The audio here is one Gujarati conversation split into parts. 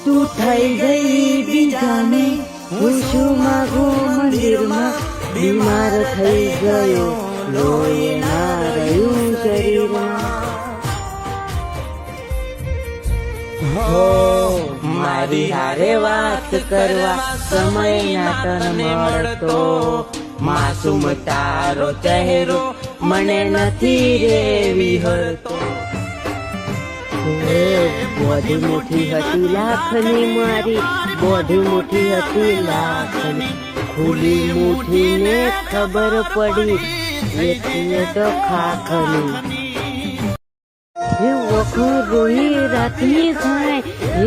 તું થઈ ગઈ બીજાને, હું છું માગું મંદિરમાં, બીમાર થઈ ગયો, લોહી ના રહ્યું શરીરમાં. હો મારી હારે વાત કરવા સમય ના તન મળતો, માસૂમ તારો ચહેરો મને નથી રે વિહળતો. બોધી મુઠ્ઠી હતી લાખની મારી, બોધી મુઠ્ઠી હતી લાખની, ખુલી મુઠ્ઠીને ખબર પડી એટલે તો ખાખની. વખો રોઈ રાતની થાય,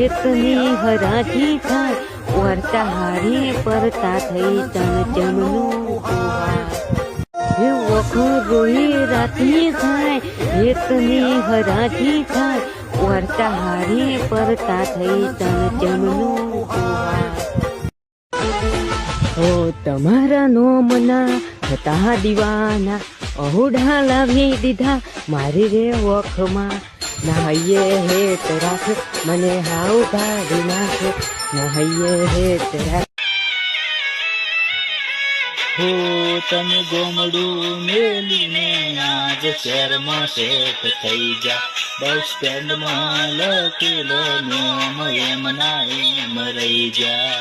એકની હરાજી થાય, વર્તા હારી પરતા થઈ ચમચમનું કુહાર. વખો રોઈ રાતની થાય, એકની હરાજી થાય, વર્તા હારી પરતા થઈ ચમચમનું કુહાર. ઓ તમારા નોમના હતા દીવાના, અહોડા લાવી દીધા મારી રે વખમાં. નહાઈએ હેત રાખ મને હાવ કાઢી નાખ, નહાઈએ હેત રાખ. હો તમે ગોમડું મેલીને આજ શહેરમાં સેટ થઈ જા, બસ સ્ટેન્ડમાં લખેલો નેમ એમ ના એમ રહી જા.